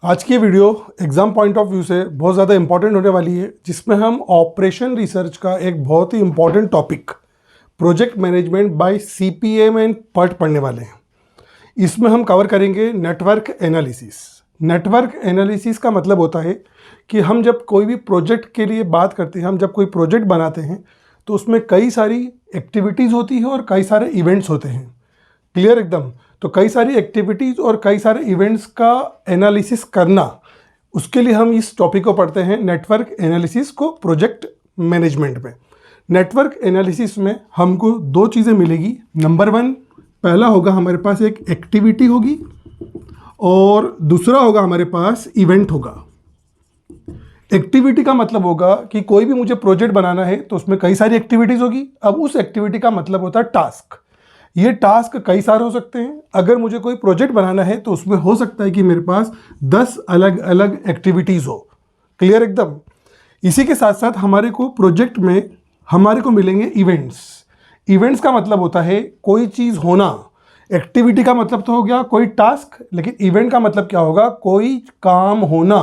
आज की video exam point of view से बहुत ज़्यादा इंपॉर्टेंट होने वाली है, जिसमें हम ऑपरेशन रिसर्च का एक बहुत ही important topic project management by CPM and PERT पढ़ने वाले हैं। इसमें हम कवर करेंगे नेटवर्क एनालिसिस। नेटवर्क एनालिसिस का मतलब होता है कि हम जब कोई भी प्रोजेक्ट के लिए बात करते हैं, हम जब कोई प्रोजेक्ट बनाते हैं तो उसमें कई सारी एक्टिविटीज़ होती है और कई सारे इवेंट्स होते हैं। क्लियर एकदम। तो कई सारी एक्टिविटीज़ और कई सारे इवेंट्स का एनालिसिस करना, उसके लिए हम इस टॉपिक को पढ़ते हैं नेटवर्क एनालिसिस को प्रोजेक्ट मैनेजमेंट में। नेटवर्क एनालिसिस में हमको दो चीज़ें मिलेगी। नंबर वन, पहला होगा हमारे पास एक एक्टिविटी होगी और दूसरा होगा हमारे पास इवेंट होगा। एक्टिविटी का मतलब होगा कि कोई भी मुझे प्रोजेक्ट बनाना है तो उसमें कई सारी एक्टिविटीज़ होगी। अब उस एक्टिविटी का मतलब होता है टास्क। ये टास्क कई सारे हो सकते हैं। अगर मुझे कोई प्रोजेक्ट बनाना है तो उसमें हो सकता है कि मेरे पास 10 अलग अलग एक्टिविटीज़ हो। क्लियर एकदम। इसी के साथ साथ हमारे को प्रोजेक्ट में हमारे को मिलेंगे इवेंट्स। इवेंट्स का मतलब होता है कोई चीज़ होना। एक्टिविटी का मतलब तो हो गया कोई टास्क, लेकिन इवेंट का मतलब क्या होगा? कोई काम होना।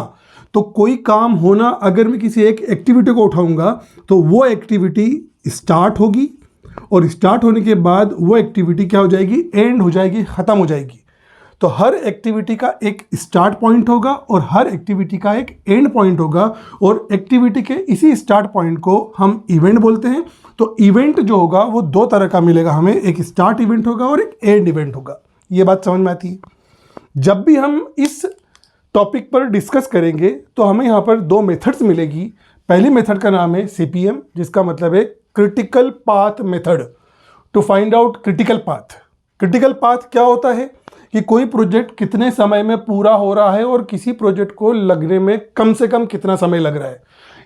तो कोई काम होना, अगर मैं किसी एक एक्टिविटी को उठाऊंगा तो वो एक्टिविटी स्टार्ट होगी और स्टार्ट होने के बाद वो एक्टिविटी क्या हो जाएगी? एंड हो जाएगी, ख़त्म हो जाएगी। तो हर एक्टिविटी का एक स्टार्ट पॉइंट होगा और हर एक्टिविटी का एक एंड पॉइंट होगा, और एक्टिविटी के इसी स्टार्ट पॉइंट को हम इवेंट बोलते हैं। तो इवेंट जो होगा वो दो तरह का मिलेगा हमें, एक स्टार्ट इवेंट होगा और एक एंड इवेंट होगा। ये बात समझ में आती है? जब भी हम इस टॉपिक पर डिस्कस करेंगे तो हमें यहाँ पर दो मेथड्स मिलेगी। पहली मेथड का नाम है CPM, जिसका मतलब है critical path method, to find out critical path. Critical path क्या होता है कि कोई प्रोजेक्ट कितने समय में पूरा हो रहा है और किसी प्रोजेक्ट को लगने में कम से कम कितना समय लग रहा है,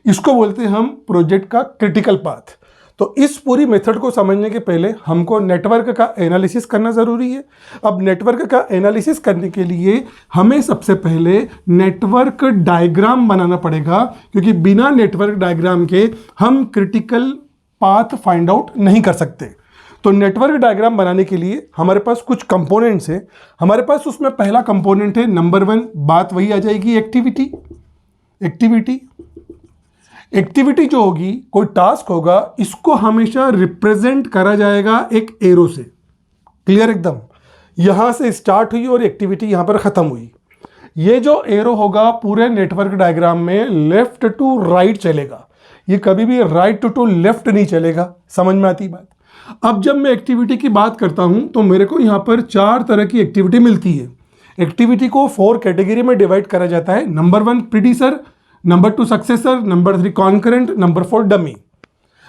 इसको बोलते हैं हम प्रोजेक्ट का क्रिटिकल पाथ। तो इस पूरी मेथड को समझने के पहले हमको नेटवर्क का एनालिसिस करना ज़रूरी है। अब नेटवर्क का एनालिसिस करने के लिए हमें सबसे पहले नेटवर्क डायग्राम बनाना पड़ेगा, क्योंकि बिना नेटवर्क डायग्राम के हम क्रिटिकल पाथ फाइंड आउट नहीं कर सकते। तो नेटवर्क डायग्राम बनाने के लिए हमारे पास कुछ कंपोनेंट्स हैं। हमारे पास उसमें पहला कंपोनेंट है नंबर वन, बात वही आ जाएगी एक्टिविटी। एक्टिविटी जो होगी, कोई टास्क होगा, इसको हमेशा रिप्रेजेंट करा जाएगा एक एरो से। क्लियर एकदम। यहां से स्टार्ट हुई और एक्टिविटी यहां पर खत्म हुई। ये जो एरो होगा पूरे नेटवर्क डायग्राम में लेफ्ट टू राइट चलेगा, ये कभी भी राइट टू लेफ्ट नहीं चलेगा। समझ में आती बात? अब जब मैं एक्टिविटी की बात करता हूं तो मेरे को यहां पर 4 तरह की एक्टिविटी मिलती है। एक्टिविटी को 4 कैटेगरी में डिवाइड करा जाता है। Number 1 predecessor, number 2 successor, number 3 concurrent, number 4 dummy.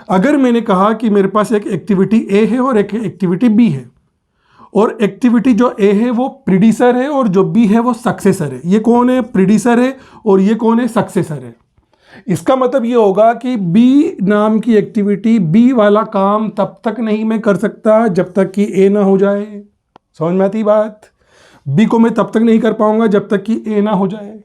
अगर मैंने कहा कि मेरे पास एक एक्टिविटी ए है और एक एक्टिविटी बी है, और एक्टिविटी जो ए है वो प्रीडिसर है और जो बी है वो सक्सेसर है। ये कौन है? प्रीडिसर है और ये कौन है? सक्सेसर है। इसका मतलब ये होगा कि बी नाम की एक्टिविटी, बी वाला काम तब तक नहीं मैं कर सकता जब तक कि ए ना हो जाए। समझ में आती बात? बी को मैं तब तक नहीं कर पाऊंगा जब तक कि ए ना हो जाए।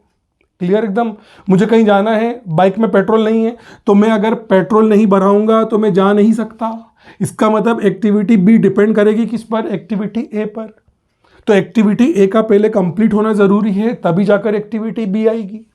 क्लियर एकदम। मुझे कहीं जाना है, बाइक में पेट्रोल नहीं है, तो मैं अगर पेट्रोल नहीं भराऊंगा तो मैं जा नहीं सकता। इसका मतलब एक्टिविटी बी डिपेंड करेगी किस पर? एक्टिविटी ए पर। तो एक्टिविटी ए का पहले कंप्लीट होना जरूरी है, तभी जाकर एक्टिविटी बी आएगी।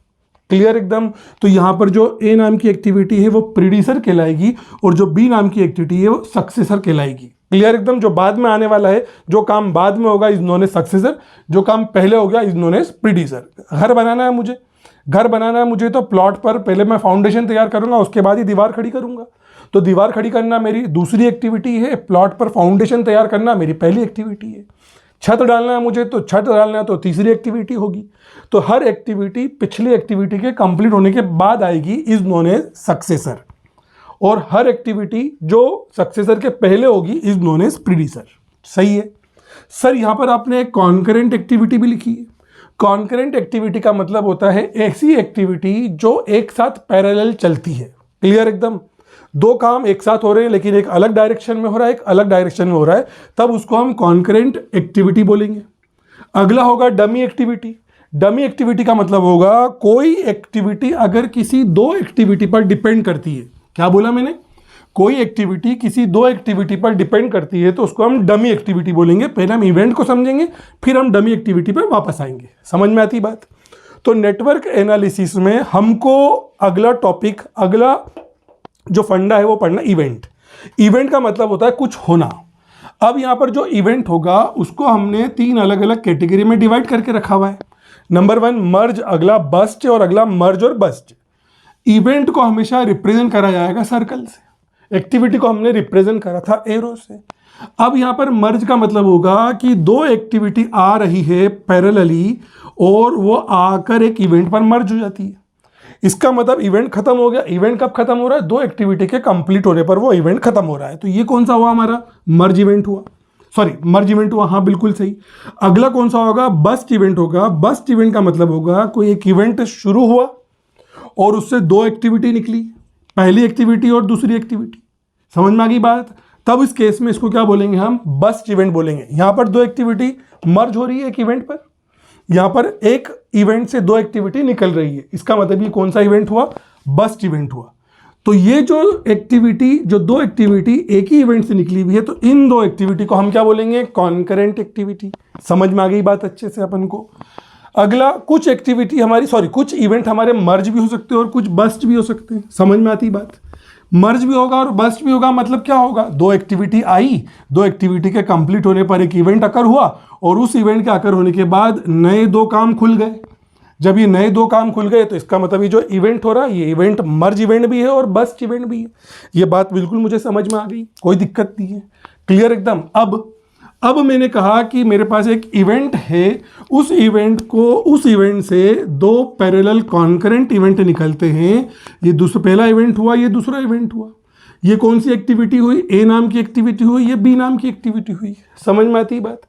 क्लियर एकदम। तो यहां पर जो ए नाम की एक्टिविटी है वो प्रीडिसर कहलाएगी और जो बी नाम की एक्टिविटी है वो सक्सेसर कहलाएगी। क्लियर एकदम। जो बाद में आने वाला है, जो काम बाद में होगा इज नोन एज सक्सेसर, जो काम पहले हो गया इज नोन एज प्रीडिसर। घर बनाना है मुझे, तो प्लॉट पर पहले मैं फाउंडेशन तैयार करूंगा, उसके बाद ही दीवार खड़ी करूंगा। तो दीवार खड़ी करना मेरी दूसरी एक्टिविटी है, प्लॉट पर फाउंडेशन तैयार करना मेरी पहली एक्टिविटी है। छत डालना है मुझे, तो छत डालना है तो तीसरी एक्टिविटी होगी। तो हर एक्टिविटी पिछली एक्टिविटी के कंप्लीट होने के बाद आएगी, इज नोन एज सक्सेसर। और हर एक्टिविटी जो सक्सेसर के पहले होगी इज नोन एज प्रीडिसर। सही है सर। यहां पर आपने एक कॉन्करेंट एक्टिविटी भी लिखी है। कॉन्करेंट एक्टिविटी का मतलब होता है ऐसी एक्टिविटी जो एक साथ पैरेलल चलती है। क्लियर एकदम। दो काम एक साथ हो रहे हैं लेकिन एक अलग डायरेक्शन में हो रहा है, एक अलग डायरेक्शन में हो रहा है, तब उसको हम कॉन्करेंट एक्टिविटी बोलेंगे। अगला होगा डमी एक्टिविटी। डमी एक्टिविटी का मतलब होगा कोई एक्टिविटी अगर किसी दो एक्टिविटी पर डिपेंड करती है। क्या बोला मैंने? कोई एक्टिविटी किसी दो एक्टिविटी पर डिपेंड करती है तो उसको हम डमी एक्टिविटी बोलेंगे। पहले हम इवेंट को समझेंगे, फिर हम डमी एक्टिविटी पर वापस आएंगे। समझ में आती बात? तो नेटवर्क एनालिसिस में हमको अगला टॉपिक, अगला जो फंडा है वो पढ़ना इवेंट। इवेंट का मतलब होता है कुछ होना। अब यहां पर जो इवेंट होगा उसको हमने 3 अलग अलग कैटेगरी में डिवाइड करके रखा हुआ है। नंबर 1 मर्ज, अगला बस्ट और अगला मर्ज और बस्ट। इवेंट को हमेशा रिप्रेजेंट करा जाएगा सर्कल से, एक्टिविटी को हमने रिप्रेजेंट करा था एरो से। अब यहां पर मर्ज का मतलब होगा कि 2 एक्टिविटी आ रही है पैरेलली और वो आकर एक इवेंट पर मर्ज हो जाती है। इसका मतलब इवेंट खत्म हो गया। इवेंट कब खत्म हो रहा है? 2 एक्टिविटी के कंप्लीट होने पर वो इवेंट खत्म हो रहा है। तो ये कौन सा हुआ हमारा? मर्ज इवेंट हुआ, सॉरी मर्ज इवेंट हुआ, हाँ बिल्कुल सही। अगला कौन सा होगा? बस्ट इवेंट होगा। बस्ट इवेंट का मतलब होगा कोई एक इवेंट शुरू हुआ और उससे 2 एक्टिविटी निकली, पहली एक्टिविटी और दूसरी एक्टिविटी। समझ में आ गई बात? तब इस केस में इसको क्या बोलेंगे हम? बस्ट इवेंट बोलेंगे। यहां पर 2 एक्टिविटी मर्ज हो रही है एक इवेंट पर, यहां पर एक इवेंट से 2 एक्टिविटी निकल रही है। इसका मतलब ये कौन सा इवेंट हुआ? बस्ट इवेंट हुआ। तो ये जो एक्टिविटी, जो 2 एक्टिविटी एक ही इवेंट से निकली हुई है, तो इन 2 एक्टिविटी को हम क्या बोलेंगे? Concurrent activity. समझ में आ गई बात अच्छे से अपन को? अगला, कुछ एक्टिविटी हमारी, सॉरी कुछ इवेंट हमारे मर्ज भी हो सकते हैं और कुछ बस्ट भी हो सकते हैं। समझ में आती बात? मर्ज भी होगा और बस्ट भी होगा, मतलब क्या होगा? 2 एक्टिविटी आई, 2 एक्टिविटी के कंप्लीट होने पर एक इवेंट अकर हुआ और उस इवेंट के अकर होने के बाद नए 2 काम खुल गए। जब ये नए 2 काम खुल गए तो इसका मतलब ये जो इवेंट हो रहा है ये इवेंट मर्ज इवेंट भी है और बस्ट इवेंट भी है। ये बात बिल्कुल मुझे समझ में आ गई, कोई दिक्कत नहीं है, क्लियर एकदम। अब मैंने कहा कि मेरे पास एक इवेंट है, उस इवेंट से 2 पैरेलल कॉन्करेंट इवेंट निकलते हैं। ये पहला इवेंट हुआ, ये दूसरा इवेंट हुआ। ये कौन सी एक्टिविटी हुई? ए नाम की एक्टिविटी हुई, ये बी नाम की एक्टिविटी हुई। समझ में आती बात?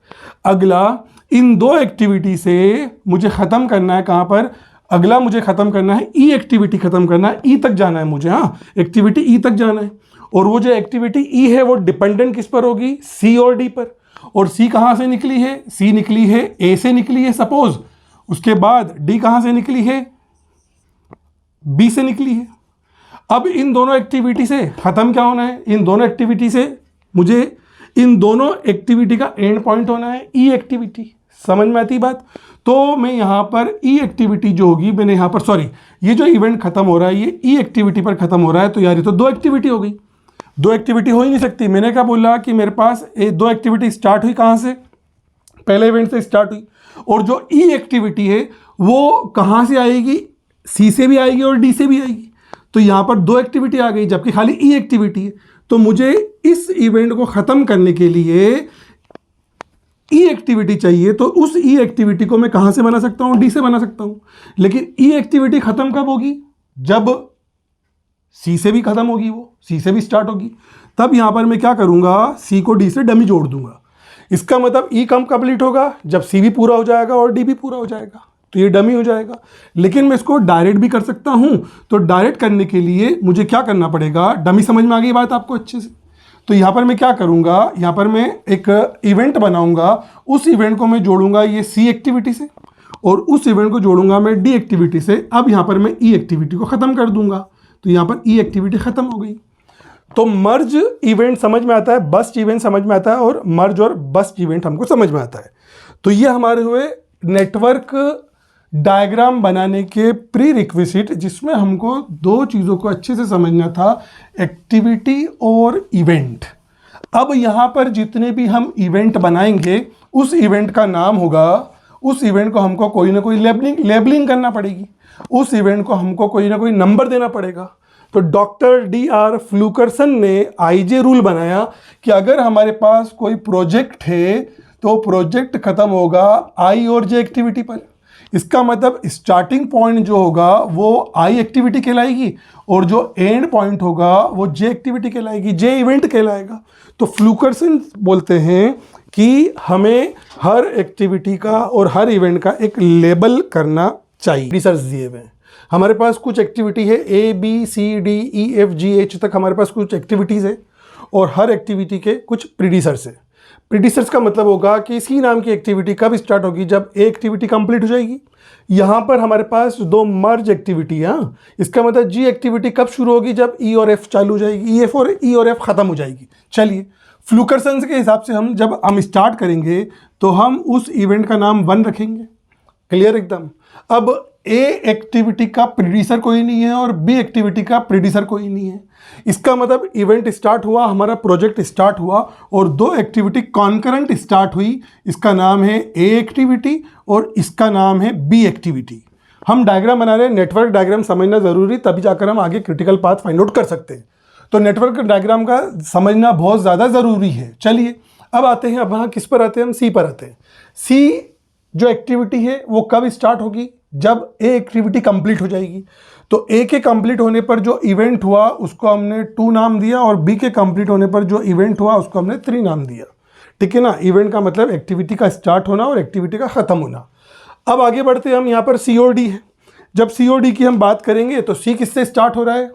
अगला, इन 2 एक्टिविटी से मुझे ख़त्म करना है कहाँ पर? अगला मुझे ख़त्म करना है ई एक्टिविटी ख़त्म करना है, ई तक जाना है मुझे, हाँ एक्टिविटी ई तक जाना है। और वो जो एक्टिविटी ई है वो डिपेंडेंट किस पर होगी? सी और डी पर। और सी कहाँ से निकली है? सी निकली है ए से निकली है सपोज, उसके बाद डी कहाँ से निकली है? बी से निकली है। अब इन दोनों एक्टिविटी से ख़त्म क्या होना है? इन दोनों एक्टिविटी से मुझे इन दोनों एक्टिविटी का एंड पॉइंट होना है ई एक्टिविटी। समझ में आती बात? तो मैं यहाँ पर ई एक्टिविटी जो होगी, मैंने यहाँ पर, सॉरी ये जो इवेंट खत्म हो रहा है ये ई एक्टिविटी पर खत्म हो रहा है। तो यार ये तो 2 एक्टिविटी हो गई, 2 एक्टिविटी हो ही नहीं सकती। मैंने क्या बोला कि मेरे पास 2 एक्टिविटी स्टार्ट हुई कहाँ से? पहले इवेंट से स्टार्ट हुई। और जो ई एक्टिविटी है वो कहाँ से आएगी? सी से भी आएगी और डी से भी आएगी। तो यहाँ पर 2 एक्टिविटी आ गई जबकि खाली ई एक्टिविटी है। तो मुझे इस इवेंट को ख़त्म करने के लिए ई एक्टिविटी चाहिए, तो उस ई एक्टिविटी को मैं कहाँ से बना सकता हूँ? डी से बना सकता हूँ। लेकिन ई एक्टिविटी ख़त्म कब होगी? जब सी से भी ख़त्म होगी, वो सी से भी स्टार्ट होगी। तब यहाँ पर मैं क्या करूँगा? सी को डी से डमी जोड़ दूंगा। इसका मतलब ई कम कंप्लीट होगा जब सी भी पूरा हो जाएगा और डी भी पूरा हो जाएगा, तो ये डमी हो जाएगा। लेकिन मैं इसको डायरेक्ट भी कर सकता हूँ। तो डायरेक्ट करने के लिए मुझे क्या करना पड़ेगा? डमी समझ में आ गई बात आपको अच्छे से? तो यहाँ पर मैं क्या करूँगा? यहाँ पर मैं एक इवेंट बनाऊँगा, उस इवेंट को मैं जोड़ूंगा ये सी एक्टिविटी से और उस इवेंट को जोड़ूंगा मैं डी एक्टिविटी से। अब यहाँ पर मैं ई एक्टिविटी को ख़त्म कर दूंगा, तो यहाँ पर ई एक्टिविटी ख़त्म हो गई। तो मर्ज इवेंट समझ में आता है, बस्ट इवेंट समझ में आता है और मर्ज और बस्ट इवेंट हमको समझ में आता है। तो ये हमारे हुए नेटवर्क डायग्राम बनाने के प्री रिक्विजिट, जिसमें हमको 2 चीज़ों को अच्छे से समझना था, एक्टिविटी और इवेंट। अब यहाँ पर जितने भी हम इवेंट बनाएंगे उस इवेंट का नाम होगा, उस इवेंट को हमको कोई ना कोई लेबलिंग करना पड़ेगी, उस इवेंट को हमको कोई ना कोई नंबर देना पड़ेगा। तो डॉक्टर DR फ्लूकरसन ने IJ रूल बनाया कि अगर हमारे पास कोई प्रोजेक्ट है तो प्रोजेक्ट खत्म होगा I और J एक्टिविटी पर। इसका मतलब स्टार्टिंग पॉइंट जो होगा वो I एक्टिविटी कहलाएगी और जो एंड पॉइंट होगा वो J एक्टिविटी कहलाएगी, J इवेंट कहलाएगा। तो फ्लूकरसन बोलते हैं कि हमें हर एक्टिविटी का और हर इवेंट का एक लेबल करना चाहिए। रिसर्च दिए हुए हैं हमारे पास, कुछ एक्टिविटी है ABCDEFGH तक हमारे पास कुछ एक्टिविटीज़ है और हर एक्टिविटी के कुछ प्रीडिसर्स है। प्रीडिसर्स का मतलब होगा कि सी नाम की एक्टिविटी कब स्टार्ट होगी? जब ए एक्टिविटी कंप्लीट हो जाएगी। यहाँ पर हमारे पास 2 मर्ज एक्टिविटी है, इसका मतलब जी एक्टिविटी कब शुरू होगी? जब ई और एफ चालू हो जाएगी, ई और एफ खत्म हो जाएगी। चलिए फ्लूकरसन के हिसाब से जब हम स्टार्ट करेंगे तो हम उस इवेंट का नाम 1 रखेंगे, क्लियर एकदम। अब ए एक्टिविटी का प्रीडिसर कोई नहीं है और बी एक्टिविटी का प्रीडिसर कोई नहीं है। इसका मतलब इवेंट स्टार्ट हुआ, हमारा प्रोजेक्ट स्टार्ट हुआ और दो एक्टिविटी कॉन्करेंट स्टार्ट हुई। इसका नाम है ए एक्टिविटी और इसका नाम है बी एक्टिविटी। हम डायग्राम बना रहे हैं, नेटवर्क डायग्राम समझना ज़रूरी, तभी जाकर हम आगे क्रिटिकल पाथ फाइंड आउट कर सकते हैं। तो नेटवर्क डायग्राम का समझना बहुत ज़्यादा ज़रूरी है। चलिए अब आते हैं, अब वहाँ किस पर आते हैं, हम सी पर आते हैं। सी जो एक्टिविटी है वो कब स्टार्ट होगी, जब ए एक्टिविटी कंप्लीट हो जाएगी। तो ए के कंप्लीट होने पर जो इवेंट हुआ उसको हमने 2 नाम दिया और बी के कंप्लीट होने पर जो इवेंट हुआ उसको हमने 3 नाम दिया। ठीक है ना। इवेंट का मतलब एक्टिविटी का स्टार्ट होना और एक्टिविटी का ख़त्म होना। अब आगे बढ़ते हैं हम, यहाँ पर सी और डी है। जब सी और डी की हम बात करेंगे तो सी किससे स्टार्ट हो रहा है,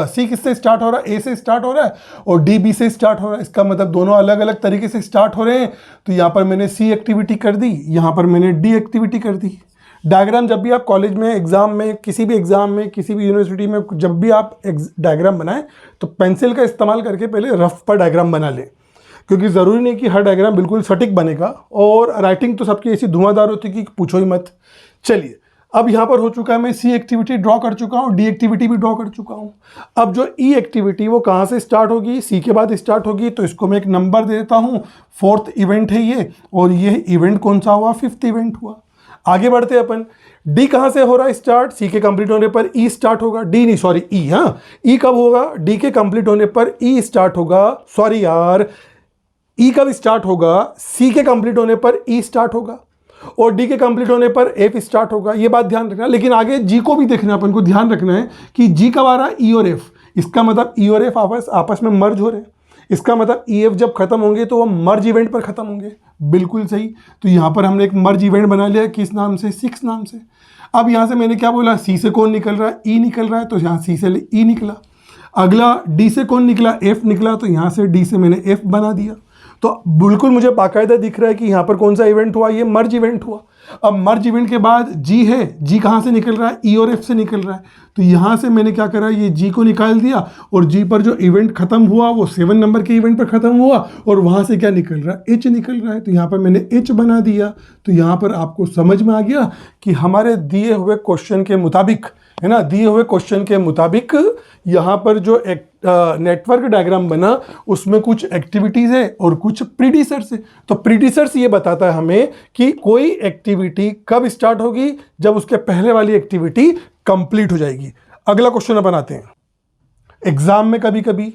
सी किससे स्टार्ट हो रहा है, ए से स्टार्ट हो रहा है और डी बी से स्टार्ट हो रहा है। इसका मतलब दोनों अलग अलग तरीके से स्टार्ट हो रहे हैं। तो यहाँ पर मैंने सी एक्टिविटी कर दी, यहाँ पर मैंने डी एक्टिविटी कर दी। डायग्राम जब भी आप कॉलेज में एग्जाम में, किसी भी एग्जाम में, किसी भी यूनिवर्सिटी में जब भी आप डायग्राम बनाएं तो पेंसिल का इस्तेमाल करके पहले रफ पर डायग्राम बना लें, क्योंकि ज़रूरी नहीं कि हर डायग्राम बिल्कुल सटीक बनेगा और राइटिंग तो सबकी ऐसी धुआंधार होती है कि पूछो ही मत। चलिए अब यहाँ पर हो चुका है, मैं सी एक्टिविटी ड्रॉ कर चुका हूँ, डी एक्टिविटी भी ड्रॉ कर चुका हूँ। अब जो ई एक्टिविटी वो कहाँ से स्टार्ट होगी, सी के बाद स्टार्ट होगी। तो इसको मैं एक नंबर दे देता हूँ, 4th इवेंट है ये, और ये इवेंट कौन सा हुआ, 5th इवेंट हुआ। आगे बढ़ते हैं अपन, डी कहाँ से हो रहा है स्टार्ट, सी के कंप्लीट होने पर ई स्टार्ट होगा, डी नहीं सॉरी ई, हाँ ई कब होगा, डी के कंप्लीट होने पर ई स्टार्ट होगा, सॉरी यार ई कब स्टार्ट होगा, सी के कंप्लीट होने पर ई स्टार्ट होगा और डी के कंप्लीट होने पर एफ स्टार्ट होगा। ये बात ध्यान रखना, लेकिन आगे जी को भी देखना, अपन को ध्यान रखना है कि जी कब आ रहा है, ई और एफ। इसका मतलब ई और एफ आपस में मर्ज हो रहे हैं। इसका मतलब ई एफ जब खत्म होंगे तो वो मर्ज इवेंट पर खत्म होंगे। बिल्कुल सही। तो यहाँ पर हमने एक मर्ज इवेंट बना लिया, किस नाम से, 6 नाम से। अब यहाँ से मैंने क्या बोला, सी से कौन निकल रहा है, ई निकल रहा है, तो यहाँ सी से ई निकला। अगला डी से कौन निकला, एफ निकला, तो यहाँ से डी से मैंने एफ बना दिया। तो बिल्कुल मुझे बाकायदा दिख रहा है कि यहाँ पर कौन सा इवेंट हुआ, ये मर्ज इवेंट हुआ। अब मर्ज इवेंट के बाद जी है, जी कहाँ से निकल रहा है, ई और एफ से निकल रहा है। तो यहाँ से मैंने क्या करा, ये जी को निकाल दिया और जी पर जो इवेंट खत्म हुआ वो 7 नंबर के इवेंट पर खत्म हुआ और वहाँ से क्या निकल रहा है, एच निकल रहा है। तो यहाँ पर मैंने एच बना दिया। तो यहाँ पर आपको समझ में आ गया कि हमारे दिए हुए क्वेश्चन के मुताबिक, है ना, दिए हुए क्वेश्चन के मुताबिक यहाँ पर जो एक नेटवर्क डायग्राम बना उसमें कुछ एक्टिविटीज़ है और कुछ प्रीडिसर्स है। तो प्रीडिसर्स ये बताता है हमें कि कोई एक्टिविटी कब स्टार्ट होगी, जब उसके पहले वाली एक्टिविटी कंप्लीट हो जाएगी। अगला क्वेश्चन बनाते हैं। एग्जाम में कभी कभी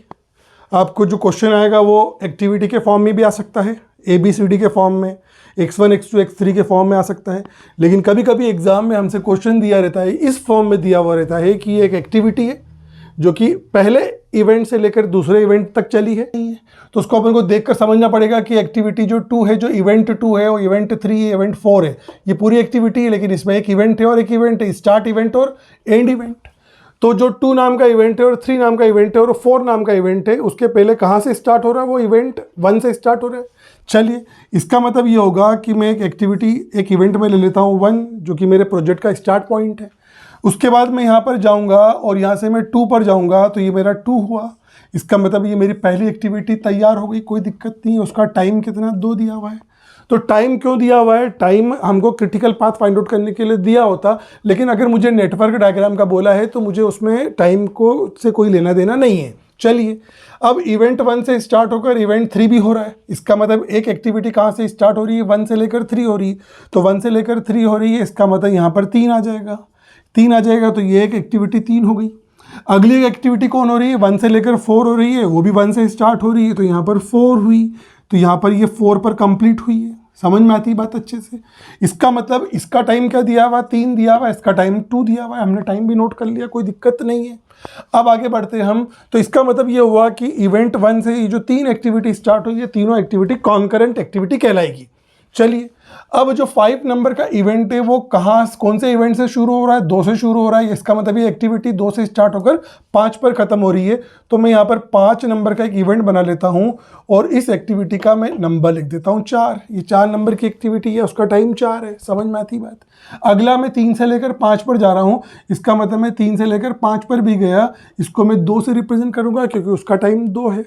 आपको जो क्वेश्चन आएगा वो एक्टिविटी के फॉर्म में भी आ सकता है, ABCD के फॉर्म में, X1 X2 X3 के फॉर्म में आ सकता है। लेकिन कभी कभी एग्जाम में हमसे क्वेश्चन दिया रहता है, इस फॉर्म में दिया हुआ रहता है कि एक एक्टिविटी है जो कि पहले इवेंट से लेकर दूसरे इवेंट तक चली है। तो उसको अपन को देखकर समझना पड़ेगा कि एक्टिविटी जो 2 है, जो इवेंट 2 है, और इवेंट 3 है, इवेंट 4 है, ये पूरी एक्टिविटी है, लेकिन इसमें एक इवेंट है और एक इवेंट है, स्टार्ट इवेंट और एंड इवेंट। तो जो 2 नाम का इवेंट है और 3 नाम का इवेंट है और 4 नाम का इवेंट है, उसके पहले कहाँ से स्टार्ट हो रहा है, वो इवेंट 1 से स्टार्ट हो रहा है। चलिए इसका मतलब ये होगा कि मैं एक एक्टिविटी, एक इवेंट में ले लेता हूँ 1, जो कि मेरे प्रोजेक्ट का स्टार्ट पॉइंट है। उसके बाद मैं यहाँ पर जाऊँगा और यहाँ से मैं 2 पर जाऊँगा, तो ये मेरा 2 हुआ। इसका मतलब ये मेरी पहली एक्टिविटी तैयार हो गई, कोई दिक्कत नहीं है। उसका टाइम कितना, 2 दिया हुआ है। तो टाइम क्यों दिया हुआ है, टाइम हमको क्रिटिकल पाथ फाइंड आउट करने के लिए दिया होता, लेकिन अगर मुझे नेटवर्क डायग्राम का बोला है तो मुझे उसमें टाइम को से कोई लेना देना नहीं है। चलिए अब इवेंट 1 से स्टार्ट होकर इवेंट 3 भी हो रहा है। इसका मतलब एक एक्टिविटी कहाँ से स्टार्ट हो रही है, 1 से लेकर 3 हो रही है। तो 1 से लेकर 3 हो रही है, इसका मतलब यहाँ पर 3 आ जाएगा, 3 आ जाएगा। तो ये एक एक्टिविटी 3 हो गई। अगली एक एक्टिविटी कौन हो रही है, 1 से लेकर 4 हो रही है, वो भी 1 से स्टार्ट हो रही है, तो यहाँ पर 4 हुई। तो यहाँ पर ये 4 पर कंप्लीट हुई है। समझ में आती है बात अच्छे से। इसका मतलब इसका टाइम क्या दिया हुआ, 3 दिया हुआ, इसका टाइम 2 दिया हुआ है। हमने टाइम भी नोट कर लिया, कोई दिक्कत नहीं है। अब आगे बढ़ते हैं हम। तो इसका मतलब ये हुआ कि इवेंट 1 से ये जो 3 एक्टिविटी स्टार्ट हुई है, तीनों एक्टिविटी कॉन्करेंट एक्टिविटी कहलाएगी। चलिए अब जो 5 नंबर का इवेंट है वो कहाँ, कौन से इवेंट से शुरू हो रहा है, 2 से शुरू हो रहा है। इसका मतलब ये एक्टिविटी 2 से स्टार्ट होकर 5 पर खत्म हो रही है। तो मैं यहाँ पर 5 नंबर का एक इवेंट बना लेता हूँ और इस एक्टिविटी का मैं नंबर लिख देता हूँ 4। ये 4 नंबर की एक्टिविटी है, उसका टाइम 4 है। समझ में आती बात। अगला मैं 3 से लेकर 5 पर जा रहा हूँ। इसका मतलब मैं 3 से लेकर 5 पर भी गया, इसको मैं 2 से रिप्रेजेंट करूँगा क्योंकि उसका टाइम 2 है।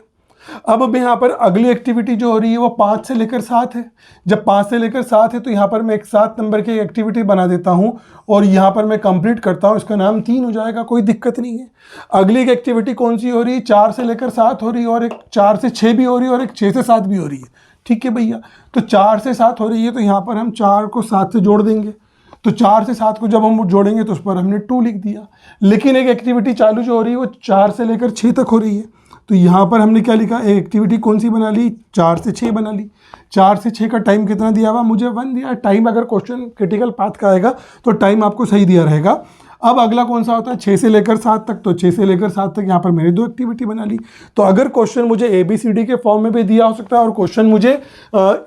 अब यहाँ पर अगली एक्टिविटी जो हो रही है वो 5 से लेकर 7 है। जब 5 से लेकर 7 है तो यहाँ पर मैं एक 7 नंबर की एक्टिविटी बना देता हूँ और यहाँ पर मैं कंप्लीट करता हूँ, इसका नाम 3 हो जाएगा, कोई दिक्कत नहीं है। अगली एक एक्टिविटी कौन सी हो रही है, 4 से लेकर 7 हो रही है और एक 4 से 6 भी हो रही है और एक 6 से 7 भी हो रही है। ठीक है भैया, तो 4 से 7 हो रही है तो यहाँ पर हम 4 को 7 से जोड़ देंगे। तो 4 से 7 को जब हम जोड़ेंगे तो उस पर हमने 2 लिख दिया। लेकिन एक एक्टिविटी चालू जो हो रही है वो 4 से लेकर 6 तक हो रही है, तो यहाँ पर हमने क्या लिखा, एक एक्टिविटी कौन सी बना ली, 4 से 6 बना ली। 4 से 6 का टाइम कितना दिया हुआ, मुझे 1 दिया। टाइम अगर क्वेश्चन क्रिटिकल पाथ का आएगा तो टाइम आपको सही दिया रहेगा। अब अगला कौन सा होता है, 6 से लेकर 7 तक, तो 6 से लेकर 7 तक यहाँ पर मैंने 2 एक्टिविटी बना ली। तो अगर क्वेश्चन मुझे ABCD के फॉर्म में भी दिया हो सकता है और क्वेश्चन मुझे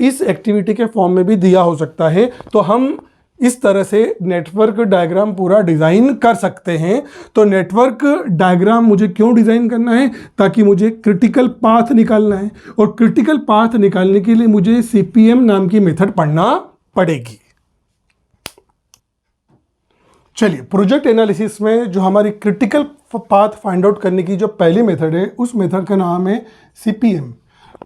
इस एक्टिविटी के फॉर्म में भी दिया हो सकता है, तो हम इस तरह से नेटवर्क डायग्राम पूरा डिज़ाइन कर सकते हैं। तो नेटवर्क डायग्राम मुझे क्यों डिज़ाइन करना है, ताकि मुझे क्रिटिकल पाथ निकालना है और क्रिटिकल पाथ निकालने के लिए मुझे CPM नाम की मेथड पढ़ना पड़ेगी। चलिए, प्रोजेक्ट एनालिसिस में जो हमारी क्रिटिकल पाथ फाइंड आउट करने की जो पहली मेथड है उस मेथड का नाम है CPM,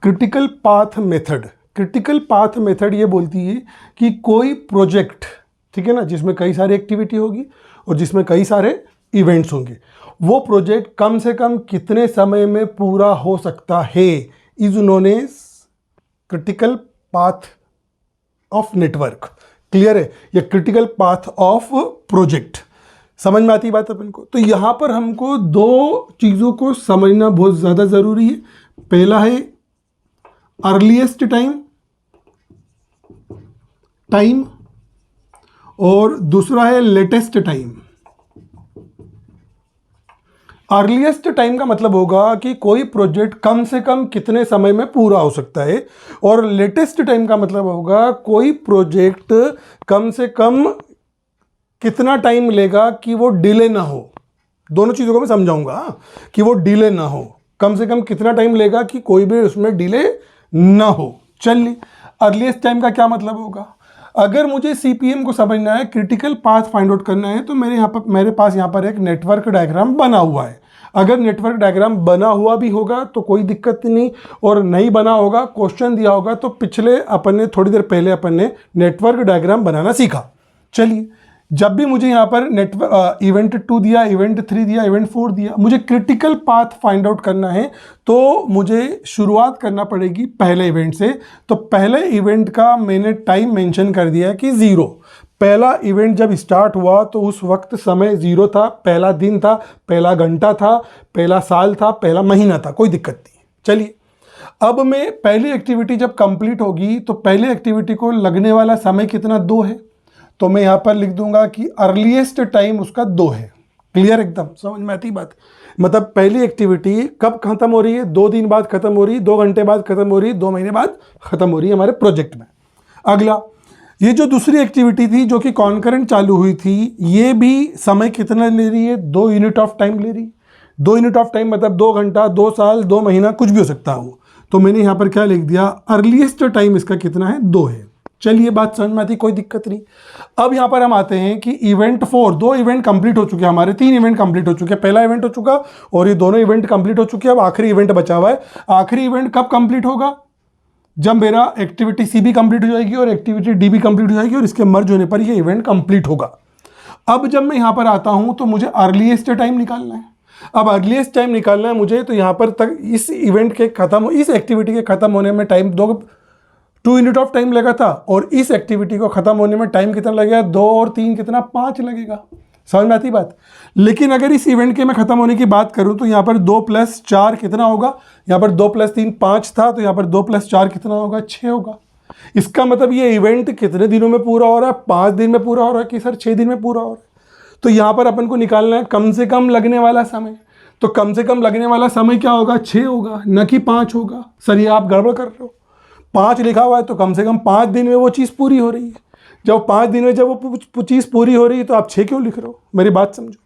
critical path method. Critical path method ये बोलती है कि कोई प्रोजेक्ट, ठीक है ना, जिसमें कई सारी एक्टिविटी होगी और जिसमें कई सारे इवेंट्स होंगे, वो प्रोजेक्ट कम से कम कितने समय में पूरा हो सकता है, is known as critical path of network. Clear है, या क्रिटिकल पाथ ऑफ प्रोजेक्ट। समझ में आती बात अपन को। तो यहाँ पर हमको 2 चीज़ों को समझना बहुत ज़्यादा ज़रूरी है। पहला है अर्लीस्ट टाइम और दूसरा है लेटेस्ट टाइम। अर्लीस्ट टाइम का मतलब होगा कि कोई प्रोजेक्ट कम से कम कितने समय में पूरा हो सकता है, और लेटेस्ट टाइम का मतलब होगा कोई प्रोजेक्ट कम से कम कितना टाइम लेगा कि वो डिले ना हो। दोनों चीज़ों को मैं समझाऊंगा कि वो डिले ना हो, कम से कम कितना टाइम लेगा कि कोई भी उसमें डिले ना हो। चलिए, अर्लीस्ट टाइम का क्या मतलब होगा। अगर मुझे CPM को समझना है, क्रिटिकल पाथ फाइंड आउट करना है, तो मेरे पास यहाँ पर एक नेटवर्क डायग्राम बना हुआ है। अगर नेटवर्क डायग्राम बना हुआ भी होगा तो कोई दिक्कत नहीं, और नहीं बना होगा, क्वेश्चन दिया होगा, तो पिछले अपन ने थोड़ी देर पहले अपन ने नेटवर्क डायग्राम बनाना सीखा। चलिए, जब भी मुझे यहाँ पर इवेंट 2 दिया, इवेंट 3 दिया, इवेंट 4 दिया, मुझे क्रिटिकल पाथ फाइंड आउट करना है, तो मुझे शुरुआत करना पड़ेगी पहले इवेंट से। तो पहले इवेंट का मैंने टाइम मेंशन कर दिया कि 0। पहला इवेंट जब स्टार्ट हुआ तो उस वक्त समय 0 था, पहला दिन था, पहला घंटा था, पहला साल था, पहला महीना था, कोई दिक्कत नहीं। चलिए, अब मैं पहली एक्टिविटी जब कंप्लीट होगी तो पहली एक्टिविटी को लगने वाला समय कितना, 2 है। तो मैं यहाँ पर लिख दूंगा कि अर्लीस्ट टाइम उसका 2 है। क्लियर, एकदम समझ में आती बात। मतलब पहली एक्टिविटी कब खत्म हो रही है, 2 दिन बाद खत्म हो रही है, 2 घंटे बाद खत्म हो रही है, 2 महीने बाद खत्म हो रही है हमारे प्रोजेक्ट में। अगला, ये जो दूसरी एक्टिविटी थी जो कि कॉन्करेंट चालू हुई थी, ये भी समय कितना ले रही है, 2 यूनिट ऑफ टाइम ले रही है। 2 यूनिट ऑफ टाइम मतलब 2 घंटा, 2 साल, 2 महीना, कुछ भी हो सकता है वो। तो मैंने यहाँ पर क्या लिख दिया, अर्लीस्ट टाइम इसका कितना है, 2 है। चलिए, बात समझ में आती, कोई दिक्कत नहीं। अब यहाँ पर हम आते हैं कि इवेंट 4, 2 इवेंट कंप्लीट हो चुके हैं हमारे, 3 इवेंट कंप्लीट हो चुके हैं। पहला इवेंट हो चुका और ये दोनों इवेंट कंप्लीट हो चुके हैं। अब आखिरी इवेंट बचा हुआ है। आखिरी इवेंट कब कंप्लीट होगा, जब मेरा एक्टिविटी C भी कंप्लीट हो जाएगी और एक्टिविटी D भी कंप्लीट हो जाएगी और इसके मर्ज होने पर ये इवेंट कंप्लीट होगा। अब जब मैं यहाँ पर आता हूँ तो मुझे अर्लीस्ट टाइम निकालना है। अब अर्लीस्ट टाइम निकालना है मुझे, तो यहाँ पर तक इस इवेंट के खत्म, इस एक्टिविटी के खत्म होने में टाइम 2 यूनिट ऑफ टाइम लगा था, और इस एक्टिविटी को खत्म होने में टाइम कितना लगेगा, 2 और 3 कितना, 5 लगेगा। समझ में आती बात। लेकिन अगर इस इवेंट के मैं खत्म होने की बात करूं तो यहाँ पर 2 + 4 कितना होगा, यहाँ पर 2 + 3 5 था, तो यहाँ पर 2 + 4 कितना होगा, 6 होगा। इसका मतलब ये इवेंट कितने दिनों में पूरा हो रहा है, 5 दिन में पूरा हो रहा है कि सर 6 दिन में पूरा हो रहा है। तो यहाँ पर अपन को निकालना है कम से कम लगने वाला समय। तो कम से कम लगने वाला समय क्या होगा, 6 होगा, न कि 5 होगा। सर ये आप गड़बड़ कर रहे हो, 5 लिखा हुआ है तो कम से कम 5 दिन में वो चीज़ पूरी हो रही है। जब 5 दिन में जब वो चीज़ पूरी हो रही है तो आप 6 क्यों लिख रहे हो, मेरी बात समझो।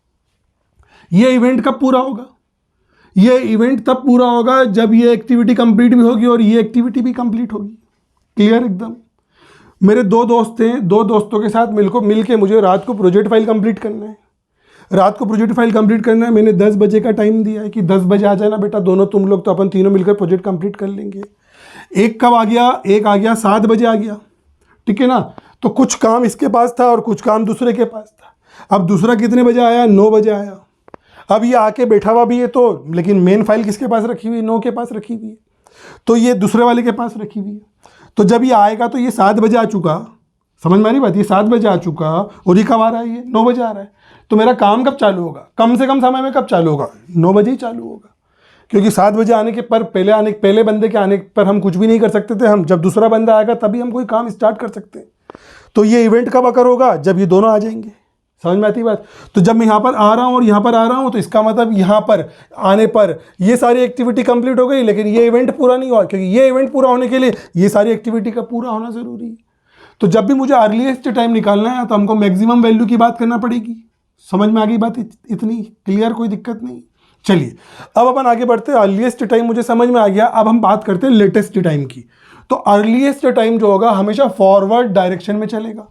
ये इवेंट कब पूरा होगा, ये इवेंट तब पूरा होगा जब ये एक्टिविटी कंप्लीट भी होगी और ये एक्टिविटी भी कंप्लीट होगी। क्लियर एकदम। मेरे 2 दोस्त हैं, 2 दोस्तों के साथ मिल के मुझे रात को प्रोजेक्ट फाइल कंप्लीट करना है। रात को प्रोजेक्ट फाइल कंप्लीट करना है, मैंने 10 बजे का टाइम दिया है कि 10 बजे आ जाना बेटा, दोनों तुम लोग, तो अपन तीनों मिलकर प्रोजेक्ट कंप्लीट कर लेंगे। एक कब आ गया, एक आ गया 7 बजे आ गया, ठीक है ना। तो कुछ काम इसके पास था और कुछ काम दूसरे के पास था। अब दूसरा कितने बजे आया, 9 बजे आया। अब ये आके बैठा हुआ भी है तो, लेकिन मेन फाइल किसके पास रखी हुई है, 9 के पास रखी हुई है, तो ये दूसरे वाले के पास रखी हुई है। तो जब ये आएगा तो ये 7 बजे आ चुका, समझ में आ रही बात, ये 7 बजे आ चुका और ये कब आ रहा है, ये 9 बजे आ रहा है। तो मेरा काम कब चालू होगा, कम से कम समय में कब चालू होगा, 9 बजे ही चालू होगा, क्योंकि 7 बजे आने के पर पहले बंदे के आने पर हम कुछ भी नहीं कर सकते थे। हम जब दूसरा बंदा आएगा तभी हम कोई काम स्टार्ट कर सकते हैं। तो ये इवेंट कब अकर होगा, जब ये दोनों आ जाएंगे। समझ में आती बात। तो जब मैं यहाँ पर आ रहा हूँ और यहाँ पर आ रहा हूँ, तो इसका मतलब यहाँ पर आने पर ये सारी एक्टिविटी कंप्लीट हो गई, लेकिन ये इवेंट पूरा नहीं हुआ, क्योंकि ये इवेंट पूरा होने के लिए ये सारी एक्टिविटी का पूरा होना जरूरी है। तो जब भी मुझे अर्लीस्ट टाइम निकालना है तो हमको मैक्सिमम वैल्यू की बात करना पड़ेगी। समझ में आ गई बात, इतनी क्लियर, कोई दिक्कत नहीं। चलिए अब अपन आगे बढ़ते हैं। अर्लीस्ट टाइम मुझे समझ में आ गया, अब हम बात करते हैं लेटेस्ट टाइम की। तो अर्लीस्ट टाइम जो होगा हमेशा फॉरवर्ड डायरेक्शन में चलेगा,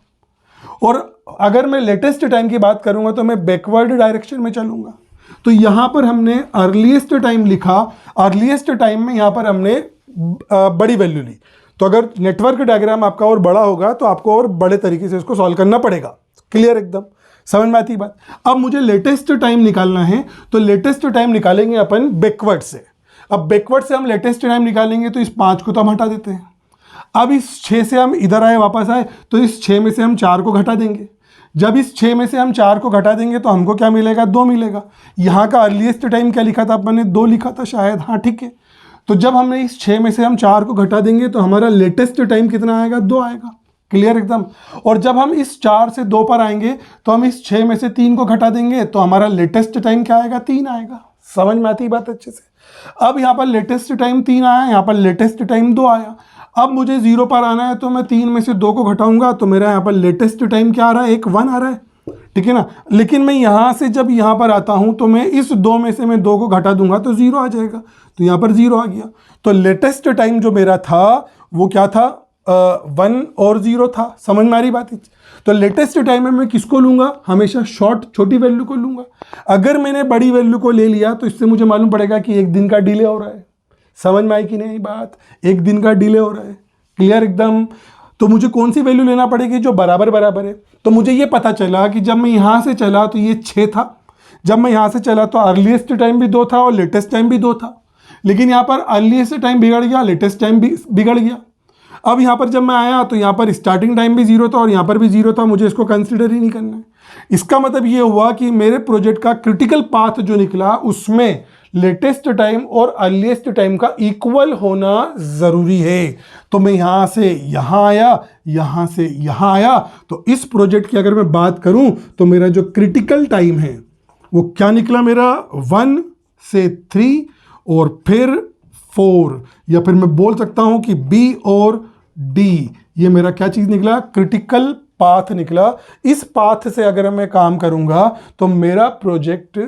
और अगर मैं लेटेस्ट टाइम की बात करूंगा तो मैं बैकवर्ड डायरेक्शन में चलूंगा। तो यहां पर हमने अर्लीस्ट टाइम लिखा, अर्लीस्ट टाइम में यहां पर हमने बड़ी वैल्यू ली। तो अगर नेटवर्क डायग्राम आपका और बड़ा होगा तो आपको और बड़े तरीके से इसको सॉल्व करना पड़ेगा। क्लियर, एकदम समझ में आती बात। अब मुझे लेटेस्ट टाइम निकालना है, तो लेटेस्ट टाइम निकालेंगे अपन बैकवर्ड से। अब बैकवर्ड से हम लेटेस्ट टाइम निकालेंगे तो इस 5 को तो हम हटा देते हैं। अब इस 6 से हम इधर आए, वापस आए, तो इस 6 में से हम 4 को घटा देंगे। जब इस 6 में से हम 4 को घटा देंगे तो हमको क्या मिलेगा, 2 मिलेगा। यहाँ का अर्लीस्ट टाइम क्या लिखा था अपन ने, 2 लिखा था शायद, हाँ ठीक है। तो जब हमने इस 6 में से हम 4 को घटा देंगे तो हमारा लेटेस्ट टाइम कितना आएगा, 2 आएगा। क्लियर एकदम। और जब हम इस 4 से 2 पर आएंगे तो हम इस 6 में से 3 को घटा देंगे तो हमारा लेटेस्ट टाइम क्या आएगा, 3 आएगा। समझ में आती बात अच्छे से। अब यहाँ पर लेटेस्ट टाइम 3 आया, यहाँ पर लेटेस्ट टाइम 2 आया। अब मुझे 0 पर आना है तो मैं 3 में से 2 को घटाऊंगा तो मेरा यहाँ पर लेटेस्ट टाइम क्या आ रहा है, 1 आ रहा है, ठीक है ना। लेकिन मैं यहाँ से जब यहाँ पर आता हूँ तो मैं इस 2 में से मैं 2 को घटा दूंगा तो 0 आ जाएगा, तो यहाँ पर 0 आ गया। तो लेटेस्ट टाइम जो मेरा था वो क्या था, 1 और 0 था। समझ में आ रही बात। तो लेटेस्ट टाइम में मैं किसको लूंगा, हमेशा छोटी वैल्यू को लूंगा। अगर मैंने बड़ी वैल्यू को ले लिया तो इससे मुझे मालूम पड़ेगा कि 1 दिन का डिले हो रहा है। समझ में आई कि नहीं बात, 1 दिन का डिले हो रहा है। क्लियर एकदम। तो मुझे कौन सी वैल्यू लेना पड़ेगी, जो बराबर बराबर है। तो मुझे ये पता चला कि जब मैं यहाँ से चला तो ये 6 था, जब मैं यहाँ से चला तो अर्लीस्ट टाइम भी 2 था और लेटेस्ट टाइम भी 2 था। लेकिन यहाँ पर अर्लीस्ट टाइम बिगड़ गया, लेटेस्ट टाइम भी बिगड़ गया। अब यहाँ पर जब मैं आया तो यहाँ पर स्टार्टिंग टाइम भी 0 था और यहाँ पर भी 0 था, मुझे इसको कंसिडर ही नहीं करना है। इसका मतलब ये हुआ कि मेरे प्रोजेक्ट का क्रिटिकल पाथ जो निकला उसमें लेटेस्ट टाइम और अर्लीस्ट टाइम का इक्वल होना जरूरी है। तो मैं यहां से यहां आया, यहां से यहां आया, तो इस प्रोजेक्ट की अगर मैं बात करूं तो मेरा जो क्रिटिकल टाइम है वो क्या निकला, मेरा 1 से 3 और फिर 4, या फिर मैं बोल सकता हूं कि B और D, ये मेरा क्या चीज निकला, क्रिटिकल पाथ निकला। इस पाथ से अगर मैं काम करूंगा तो मेरा प्रोजेक्ट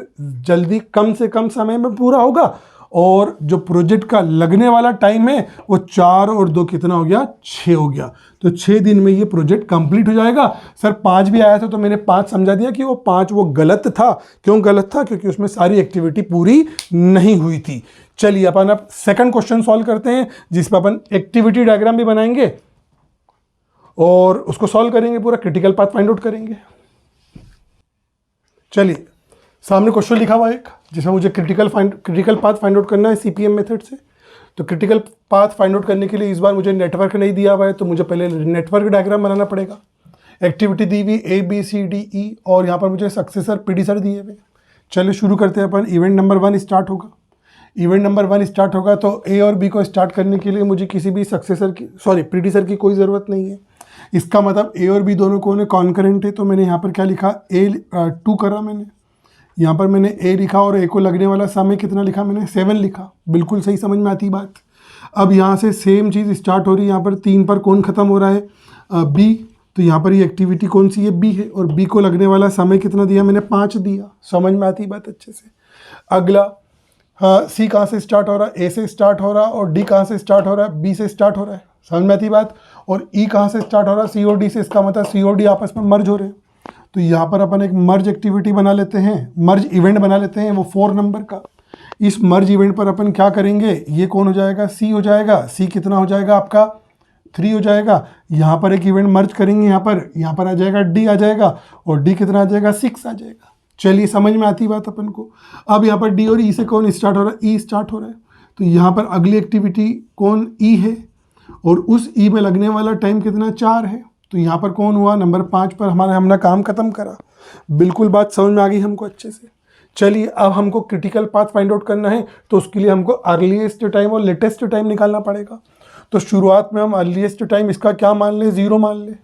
जल्दी, कम से कम समय में पूरा होगा, और जो प्रोजेक्ट का लगने वाला टाइम है वो 4 और 2 कितना हो गया, 6 हो गया। तो 6 दिन में ये प्रोजेक्ट कंप्लीट हो जाएगा। सर 5 भी आया था तो मैंने 5 समझा दिया कि वो 5 वो गलत था। क्यों गलत था, क्योंकि उसमें सारी एक्टिविटी पूरी नहीं हुई थी। चलिए अपन अब सेकंड क्वेश्चन सॉल्व करते हैं, जिस पर अपन एक्टिविटी डायग्राम भी बनाएंगे और उसको सॉल्व करेंगे, पूरा क्रिटिकल पाथ फाइंड आउट करेंगे। चलिए सामने क्वेश्चन लिखा हुआ एक, जिसमें मुझे क्रिटिकल पाथ फाइंड आउट करना है CPM मेथड से। तो क्रिटिकल पाथ फाइंड आउट करने के लिए इस बार मुझे नेटवर्क नहीं दिया हुआ है, तो मुझे पहले नेटवर्क डायग्राम बनाना पड़ेगा। एक्टिविटी दी हुई ABCDE और यहाँ पर मुझे सक्सेसर प्रीडिसर दिए हुए। चलिए शुरू करते हैं अपन। इवेंट नंबर 1 स्टार्ट होगा। इवेंट नंबर 1 स्टार्ट होगा तो A और B को स्टार्ट करने के लिए मुझे किसी भी प्रीडिसर की कोई ज़रूरत नहीं है। इसका मतलब A और B दोनों को कॉन्करेंट है। तो मैंने यहाँ पर क्या लिखा, A 2 करा मैंने, यहाँ पर मैंने A लिखा और A को लगने वाला समय कितना लिखा मैंने, 7 लिखा। बिल्कुल सही, समझ में आती बात। अब यहाँ से सेम चीज़ स्टार्ट हो रही है। यहाँ पर 3 पर कौन ख़त्म हो रहा है, B। तो यहाँ पर ये एक्टिविटी कौन सी है, B है, और B को लगने वाला समय कितना दिया मैंने, 5 दिया। समझ में आती बात अच्छे से। अगला C कहाँ से स्टार्ट हो रहा है, A से स्टार्ट हो रहा है, और D कहाँ से स्टार्ट हो रहा है, B से स्टार्ट हो रहा है। समझ में आती बात। और E कहाँ से स्टार्ट हो रहा है, C और D से। इसका मतलब C और D आपस में मर्ज हो रहे हैं। तो यहाँ पर अपन एक मर्ज एक्टिविटी बना लेते हैं, मर्ज इवेंट बना लेते हैं, वो 4 नंबर का। इस मर्ज इवेंट पर अपन क्या करेंगे, ये कौन हो जाएगा, सी हो जाएगा। सी कितना हो जाएगा आपका, 3 हो जाएगा। यहाँ पर एक इवेंट मर्ज करेंगे, यहाँ पर आ जाएगा डी आ जाएगा, और डी कितना आ जाएगा, 6 आ जाएगा। चलिए समझ में आती बात अपन को। अब यहाँ पर डी और ई से कौन स्टार्ट हो रहा है, ई स्टार्ट हो रहा है। तो यहाँ पर अगली एक्टिविटी कौन, ई है, और उस ई में लगने वाला टाइम कितना, 4 है। तो यहाँ पर कौन हुआ, नंबर 5 पर हमने काम खत्म करा। बिल्कुल बात समझ में आ गई हमको अच्छे से। चलिए अब हमको क्रिटिकल पाथ फाइंड आउट करना है, तो उसके लिए हमको अर्लीस्ट टाइम और लेटेस्ट टाइम निकालना पड़ेगा। तो शुरुआत में हम अर्लीस्ट टाइम इसका क्या मान लें, 0 मान लें।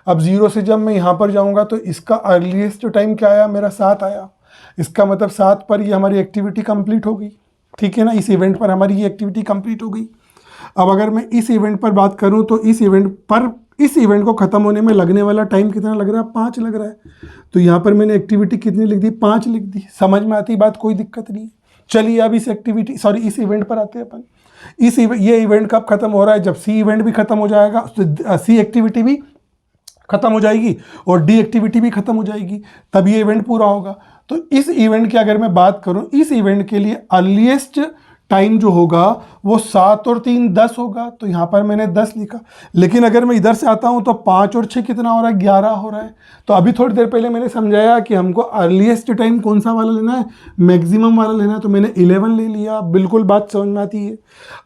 अब 0 से जब मैं यहाँ पर जाऊँगा तो इसका अर्लीस्ट टाइम क्या आया, मेरा 7 आया। इसका मतलब 7 पर ये हमारी एक्टिविटी कंप्लीट हो गई, ठीक है ना। इस इवेंट पर हमारी ये एक्टिविटी कंप्लीट हो गई। अब अगर मैं इस इवेंट पर बात करूं तो इस इवेंट को ख़त्म होने में लगने वाला टाइम कितना लग रहा है, 5 लग रहा है। तो यहाँ पर मैंने एक्टिविटी कितनी लिख दी, 5 लिख दी। समझ में आती बात, कोई दिक्कत नहीं। चलिए अब इस इवेंट पर आते हैं अपन। ये इवेंट कब खत्म हो रहा है, जब सी इवेंट भी खत्म हो जाएगा, तो सी एक्टिविटी भी खत्म हो जाएगी और डी एक्टिविटी भी खत्म हो जाएगी, तब ये इवेंट पूरा होगा। तो इस इवेंट की अगर मैं बात करूं, इस इवेंट के लिए अर्लीस्ट टाइम जो होगा वो 7 और 3 10 होगा। तो यहाँ पर मैंने 10 लिखा। लेकिन अगर मैं इधर से आता हूँ तो 5 और 6 कितना हो रहा है, 11 हो रहा है। तो अभी थोड़ी देर पहले मैंने समझाया कि हमको अर्लीस्ट टाइम कौन सा वाला लेना है, मैक्सिमम वाला लेना है। तो मैंने 11 ले लिया। बिल्कुल बात समझ में आती है।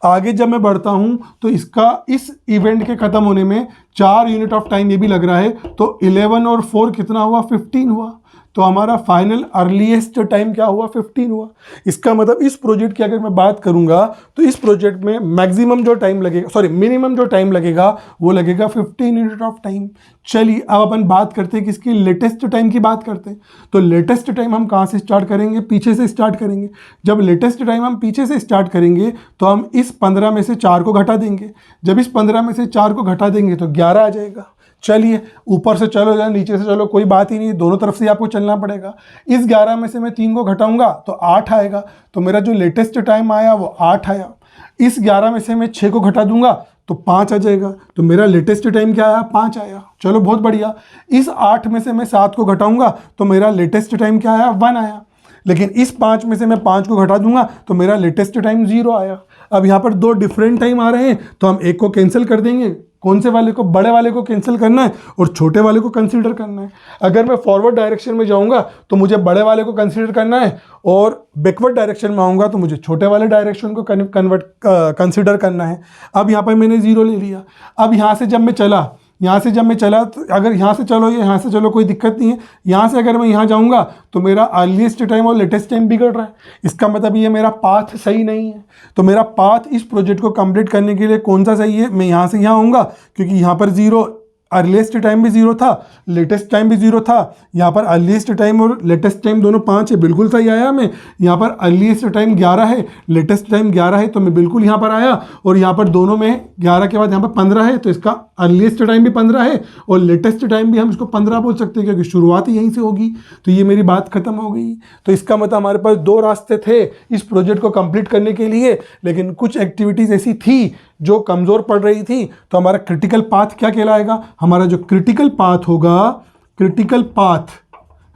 आगे जब मैं बढ़ता हूँ तो इस इवेंट के ख़त्म होने में 4 यूनिट ऑफ टाइम ये भी लग रहा है। तो 11 और 4 कितना हुआ, 15 हुआ। तो हमारा फाइनल अर्लीस्ट टाइम क्या हुआ, 15 हुआ। इसका मतलब इस प्रोजेक्ट की अगर मैं बात करूंगा तो इस प्रोजेक्ट में मैक्सिमम जो टाइम लगेगा, मिनिमम जो टाइम लगेगा वो लगेगा 15 यूनिट ऑफ टाइम। चलिए अब अपन बात करते हैं किसकी, लेटेस्ट टाइम की बात करते हैं। तो लेटेस्ट टाइम हम कहाँ से स्टार्ट करेंगे, पीछे से स्टार्ट करेंगे। जब लेटेस्ट टाइम हम पीछे से स्टार्ट करेंगे तो हम इस 15 में से 4 को घटा देंगे। जब इस 15 में से 4 को घटा देंगे तो 11 आ जाएगा। चलिए ऊपर से चलो या नीचे से चलो, कोई बात ही नहीं, दोनों तरफ से आपको चलना पड़ेगा। इस 11 में से मैं 3 को घटाऊंगा तो 8 आएगा। तो मेरा जो लेटेस्ट टाइम आया वो 8 आया। इस 11 में से मैं 6 को घटा दूंगा तो 5 आ जाएगा। तो मेरा लेटेस्ट टाइम क्या आया, 5 आया। चलो बहुत बढ़िया। इस 8 में से मैं 7 को घटाऊंगा तो मेरा लेटेस्ट टाइम क्या आया, 1 आया। लेकिन इस 5 में से मैं 5 को घटा दूंगा तो मेरा लेटेस्ट टाइम 0 आया। अब यहाँ पर 2 डिफरेंट टाइम आ रहे हैं तो हम एक को कैंसिल कर देंगे। कौन से वाले को, बड़े वाले को कैंसिल करना है और छोटे वाले को कंसीडर करना है। अगर मैं फॉरवर्ड डायरेक्शन में जाऊंगा तो मुझे बड़े वाले को कंसीडर करना है, और बैकवर्ड डायरेक्शन में आऊँगा तो मुझे छोटे वाले डायरेक्शन को कंसीडर करना है। अब यहाँ पर मैंने 0 ले लिया। अब यहाँ से जब मैं चला तो अगर यहाँ से चलो या यहाँ से चलो कोई दिक्कत नहीं है। यहाँ से अगर मैं यहाँ जाऊँगा तो मेरा अर्लीस्ट टाइम और लेटेस्ट टाइम बिगड़ रहा है। इसका मतलब ये मेरा पाथ सही नहीं है। तो मेरा पाथ इस प्रोजेक्ट को कंप्लीट करने के लिए कौन सा सही है, मैं यहाँ से यहाँ आऊँगा क्योंकि यहाँ पर 0, अर्लीस्ट टाइम भी 0 था, लेटेस्ट टाइम भी 0 था। यहाँ पर अर्लीस्ट टाइम और लेटेस्ट टाइम दोनों 5 है, बिल्कुल सही आया मैं। यहाँ पर अर्लीस्ट टाइम 11 है, लेटेस्ट टाइम 11 है, तो मैं बिल्कुल यहाँ पर आया। और यहाँ पर दोनों में 11 के बाद यहाँ पर 15 है, तो इसका अर्लीस्ट टाइम भी 15 है और लेटेस्ट टाइम भी हम इसको 15 बोल सकते हैं क्योंकि शुरुआत ही यहीं से होगी। तो ये मेरी बात खत्म हो गई। तो इसका मतलब हमारे पास 2 रास्ते थे इस प्रोजेक्ट को कंप्लीट करने के लिए, लेकिन कुछ एक्टिविटीज़ ऐसी थी जो कमज़ोर पड़ रही थी। तो हमारा क्रिटिकल पाथ क्या कहलाएगा, हमारा जो क्रिटिकल पाथ होगा, क्रिटिकल पाथ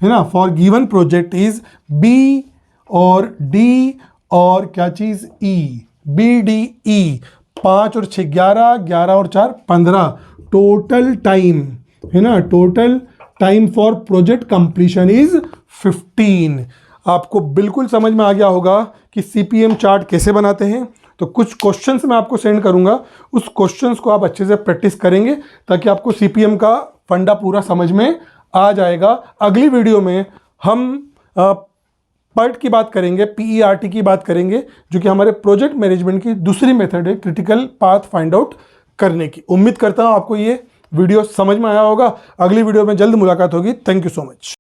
है ना for given project is B और डी और क्या चीज़ ई, बी डी ई। 5 और 6 11, 11 और 4 15। टोटल टाइम है ना, total time for project completion is 15। आपको बिल्कुल समझ में आ गया होगा कि CPM चार्ट कैसे बनाते हैं। तो कुछ क्वेश्चंस मैं आपको सेंड करूंगा, उस क्वेश्चंस को आप अच्छे से प्रैक्टिस करेंगे ताकि आपको CPM का फंडा पूरा समझ में आ जाएगा। अगली वीडियो में हम PERT की बात करेंगे, PERT की बात करेंगे, जो कि हमारे प्रोजेक्ट मैनेजमेंट की दूसरी मेथड है क्रिटिकल पाथ फाइंड आउट करने की। उम्मीद करता हूँ आपको ये वीडियो समझ में आया होगा। अगली वीडियो में जल्द मुलाकात होगी। Thank you so much.